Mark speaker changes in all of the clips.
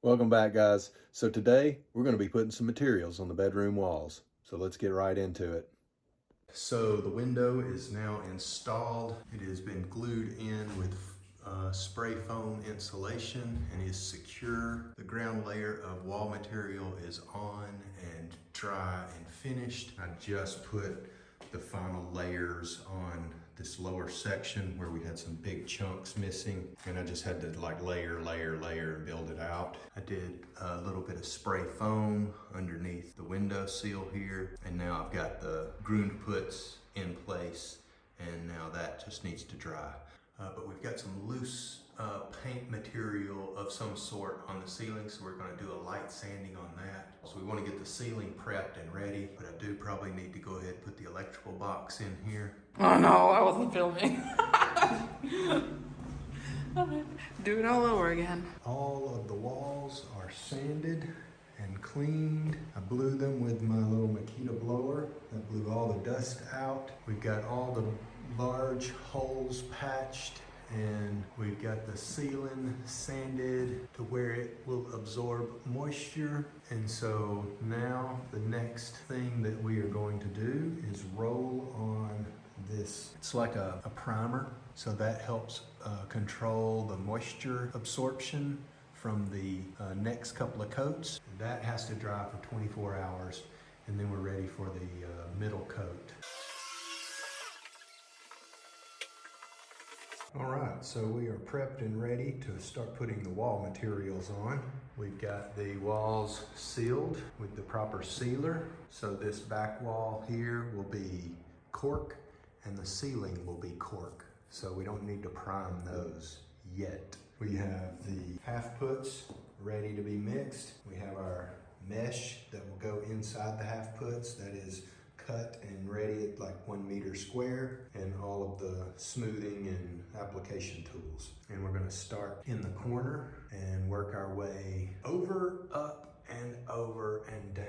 Speaker 1: Welcome back, guys. So today we're going to be putting some materials on the bedroom walls. So let's get right into it. So the window is now installed. It has been glued in with spray foam insulation and is secure. The ground layer of wall material is on and dry and finished. I just put the final layers on this lower section where we had some big chunks missing, and I just had to like layer and build it out. I did a little bit of spray foam underneath the window sill here, and now I've got the ground puts in place, and now that just needs to dry. But we've got some loose paint material of some sort on the ceiling, so we're going to do a light sanding on that. So we want to get the ceiling prepped and ready, but I do probably need to go ahead and put the electrical box in here.
Speaker 2: Oh no, I wasn't filming. Do it all over again.
Speaker 1: All of the walls are sanded and cleaned. I blew them with my little Makita blower that blew all the dust out. We've got all the large holes patched, and we've got the ceiling sanded to where it will absorb moisture. And so now the next thing that we are going to do is roll on this. It's like a primer, so that helps control the moisture absorption from the next couple of coats. That has to dry for 24 hours, and then we're ready for the middle coat. All right, so we are prepped and ready to start putting the wall materials on. We've got the walls sealed with the proper sealer. So this back wall here will be cork, and the ceiling will be cork. So we don't need to prime those yet. We have the half puts ready to be mixed. We have our mesh that will go inside the half puts that is cut and ready at like 1 meter square, and all of the smoothing and application tools. And we're gonna start in the corner and work our way over, up, and over and down.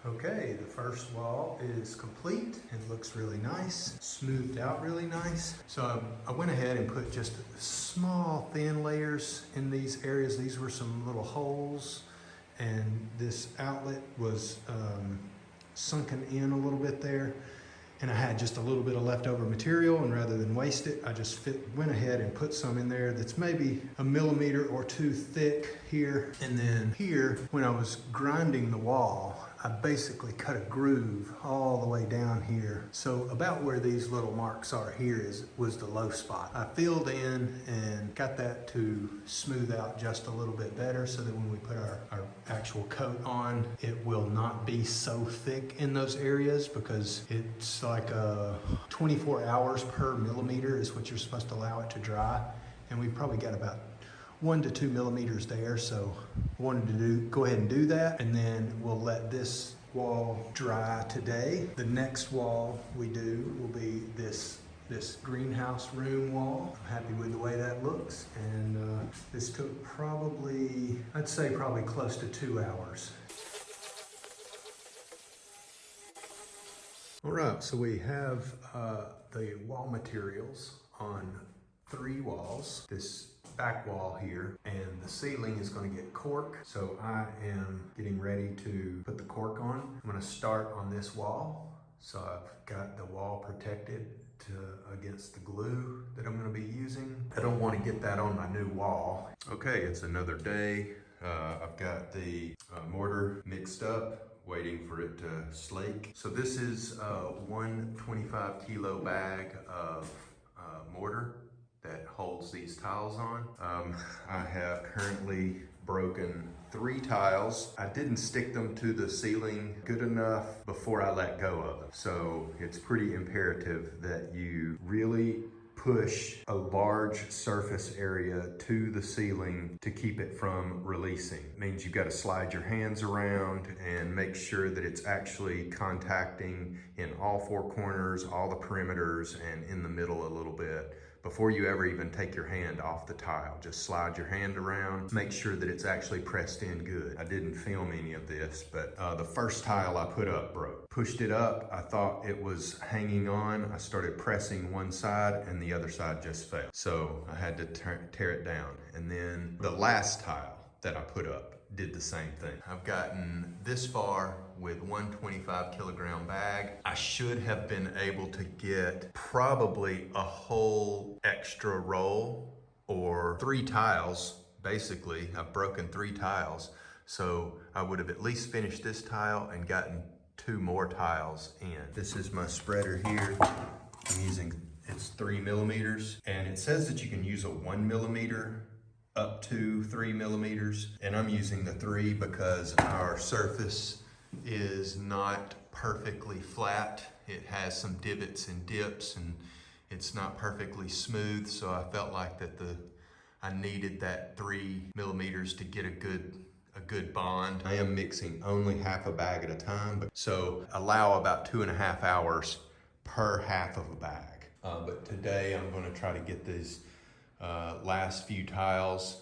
Speaker 1: Okay, the first wall is complete. It looks really nice, smoothed out really nice. So I went ahead and put just small thin layers in these areas. These were some little holes, and this outlet was sunken in a little bit there, and I had just a little bit of leftover material, and rather than waste it, I just went ahead and put some in there that's maybe 1 millimeter or 2 thick here. And then here, when I was grinding the wall, I basically cut a groove all the way down here. So about where these little marks are here was the low spot. I filled in and got that to smooth out just a little bit better, so that when we put our actual coat on, it will not be so thick in those areas, because it's like 24 hours per millimeter is what you're supposed to allow it to dry. And we've probably got about 1 to 2 millimeters there, so I wanted to go ahead and do that, and then we'll let this wall dry today. The next wall we do will be this greenhouse room wall. I'm happy with the way that looks, and this took probably, I'd say probably close to 2 hours. All right, so we have the wall materials on 3 walls. This back wall here, and the ceiling is going to get cork. So I am getting ready to put the cork on. I'm going to start on this wall. So I've got the wall protected against the glue that I'm going to be using. I don't want to get that on my new wall. Okay, it's another day. I've got the mortar mixed up, waiting for it to slake. So this is a 125 kilo bag of mortar that holds these tiles on. I have currently broken 3 tiles. I didn't stick them to the ceiling good enough before I let go of them. So it's pretty imperative that you really push a large surface area to the ceiling to keep it from releasing. It means you've got to slide your hands around and make sure that it's actually contacting in all 4 corners, all the perimeters, and in the middle a little bit. Before you ever even take your hand off the tile, just slide your hand around, make sure that it's actually pressed in good. I didn't film any of this, but the first tile I put up broke. Pushed it up, I thought it was hanging on. I started pressing one side and the other side just fell. So I had to tear it down. And then the last tile that I put up did the same thing. I've gotten this far with one 25 kilogram bag. I should have been able to get probably a whole extra roll or 3 tiles. Basically, I've broken 3 tiles. So I would have at least finished this tile and gotten 2 more tiles in. This is my spreader here. I'm using, it's 3 millimeters, and it says that you can use a 1 millimeter up to 3 millimeters, and I'm using the 3 because our surface is not perfectly flat. It has some divots and dips, and it's not perfectly smooth, so I felt like that I needed that 3 millimeters to get a good bond. I am mixing only half a bag at a time, so allow about 2.5 hours per half of a bag. But today I'm going to try to get these last few tiles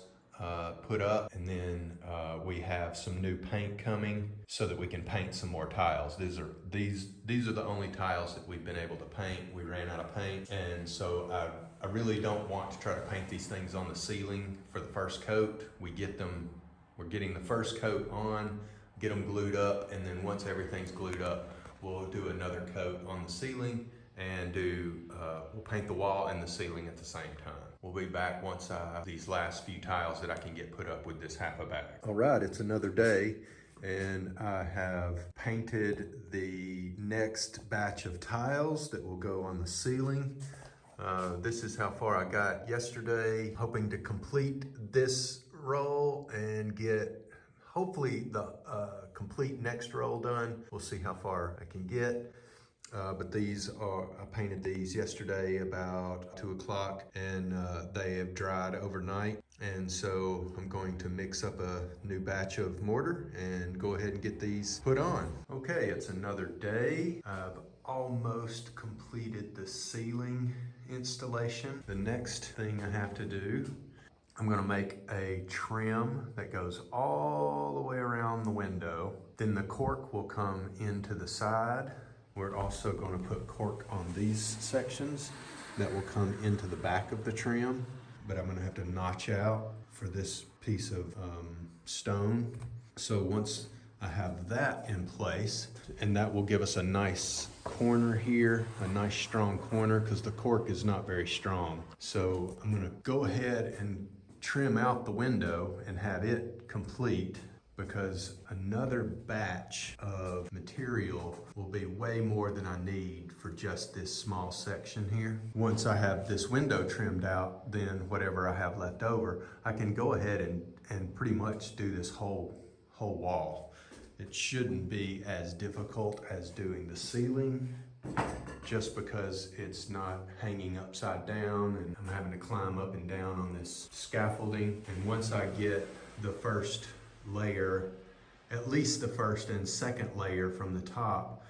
Speaker 1: put up, and then we have some new paint coming so that we can paint some more tiles. These are the only tiles that we've been able to paint. We ran out of paint, and so I really don't want to try to paint these things on the ceiling for the first coat. We're getting the first coat on, get them glued up, and then once everything's glued up, we'll do another coat on the ceiling and we'll paint the wall and the ceiling at the same time. We'll be back once I have these last few tiles that I can get put up with this half a bag. All right, it's another day, and I have painted the next batch of tiles that will go on the ceiling. This is how far I got yesterday, hoping to complete this roll and get hopefully the complete next roll done. We'll see how far I can get. But I painted these yesterday about 2 o'clock, and they have dried overnight. And so I'm going to mix up a new batch of mortar and go ahead and get these put on. Okay, it's another day. I've almost completed the ceiling installation. The next thing I have to do, I'm gonna make a trim that goes all the way around the window. Then the cork will come into the side. We're also going to put cork on these sections that will come into the back of the trim, but I'm going to have to notch out for this piece of stone. So once I have that in place, and that will give us a nice corner here, a nice strong corner, because the cork is not very strong. So I'm going to go ahead and trim out the window and have it complete, because another batch of material will be way more than I need for just this small section here. Once I have this window trimmed out, then whatever I have left over, I can go ahead and pretty much do this whole wall. It shouldn't be as difficult as doing the ceiling, just because it's not hanging upside down and I'm having to climb up and down on this scaffolding. And once I get the first layer, at least the first and second layer from the top,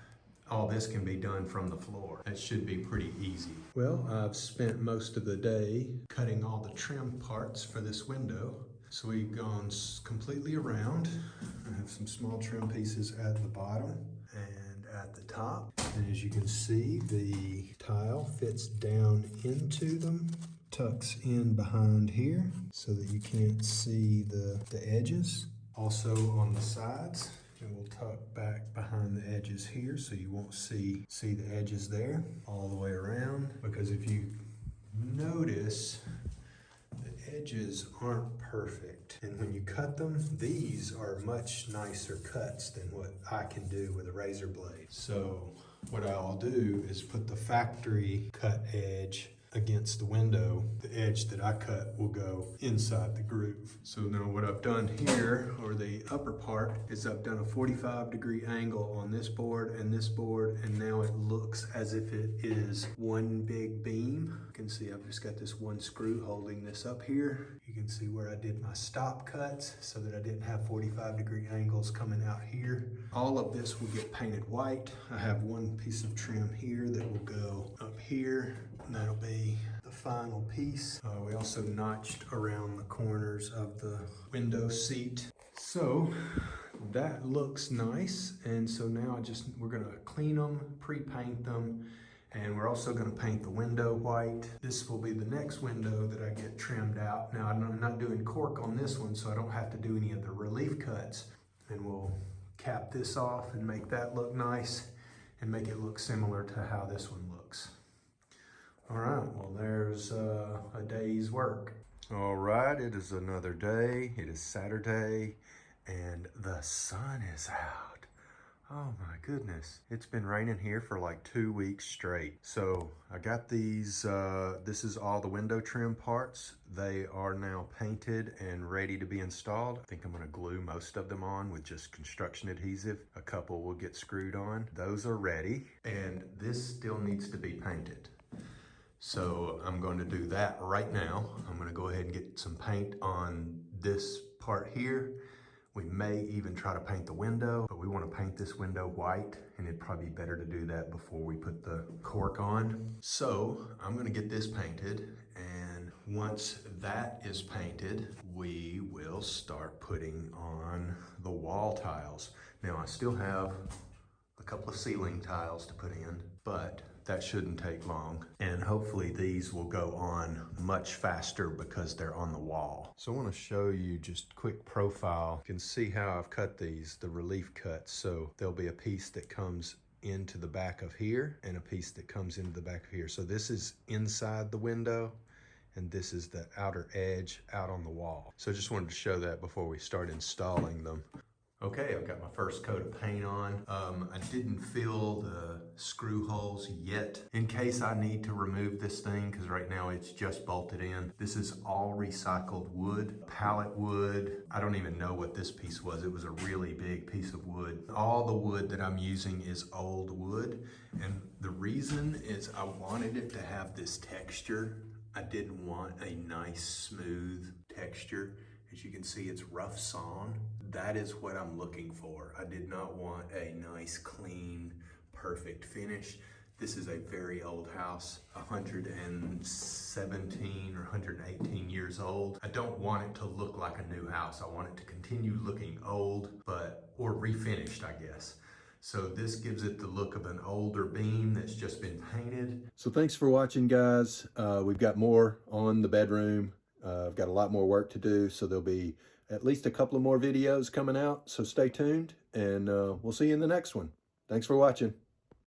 Speaker 1: all this can be done from the floor. It should be pretty easy. Well, I've spent most of the day cutting all the trim parts for this window. So we've gone completely around. I have some small trim pieces at the bottom and at the top. And as you can see, the tile fits down into them, tucks in behind here so that you can't see the edges. Also on the sides, it will tuck back behind the edges here so you won't see the edges there all the way around. Because if you notice, the edges aren't perfect. And when you cut them, these are much nicer cuts than what I can do with a razor blade. So what I'll do is put the factory cut edge against the window. The edge that I cut will go inside the groove. So now what I've done here, or the upper part, is I've done a 45-degree angle on this board, and now it looks as if it is one big beam. You can see I've just got this one screw holding this up here. You can see where I did my stop cuts so that I didn't have 45-degree angles coming out here. All of this will get painted white. I have one piece of trim here that will go up here, and that'll be the final piece. We also notched around the corners of the window seat. So that looks nice. And so now we're gonna clean them, pre-paint them, And we're also gonna paint the window white. This will be the next window that I get trimmed out. Now I'm not doing cork on this one, so I don't have to do any of the relief cuts. And we'll cap this off and make that look nice and make it look similar to how this one looks. All right, well there's a day's work. All right, it is another day. It is Saturday and the sun is out. Oh my goodness. It's been raining here for like 2 weeks straight. So I got these, this is all the window trim parts. They are now painted and ready to be installed. I think I'm gonna glue most of them on with just construction adhesive. A couple will get screwed on. Those are ready. And this still needs to be painted. So I'm going to do that right now. I'm gonna go ahead and get some paint on this part here. We may even try to paint the window, but we want to paint this window white, and it'd probably be better to do that before we put the cork on. So I'm going to get this painted, and once that is painted, we will start putting on the wall tiles. Now I still have a couple of ceiling tiles to put in, but that shouldn't take long. And hopefully these will go on much faster because they're on the wall. So I want to show you just quick profile. You can see how I've cut these, the relief cuts. So there'll be a piece that comes into the back of here and a piece that comes into the back of here. So this is inside the window and this is the outer edge out on the wall. So I just wanted to show that before we start installing them. Okay, I've got my first coat of paint on. I didn't fill the screw holes yet in case I need to remove this thing, because right now it's just bolted in. This is all recycled wood, pallet wood. I don't even know what this piece was. It was a really big piece of wood. All the wood that I'm using is old wood, and the reason is I wanted it to have this texture. I didn't want a nice smooth texture. As you can see, it's rough sawn. That is what I'm looking for. I did not want a nice, clean, perfect finish. This is a very old house, 117 or 118 years old. I don't want it to look like a new house. I want it to continue looking old, or refinished, I guess. So this gives it the look of an older beam that's just been painted. So thanks for watching, guys. We've got more on the bedroom. I've got a lot more work to do, so there'll be at least a couple of more videos coming out, so stay tuned, and we'll see you in the next one. Thanks for watching.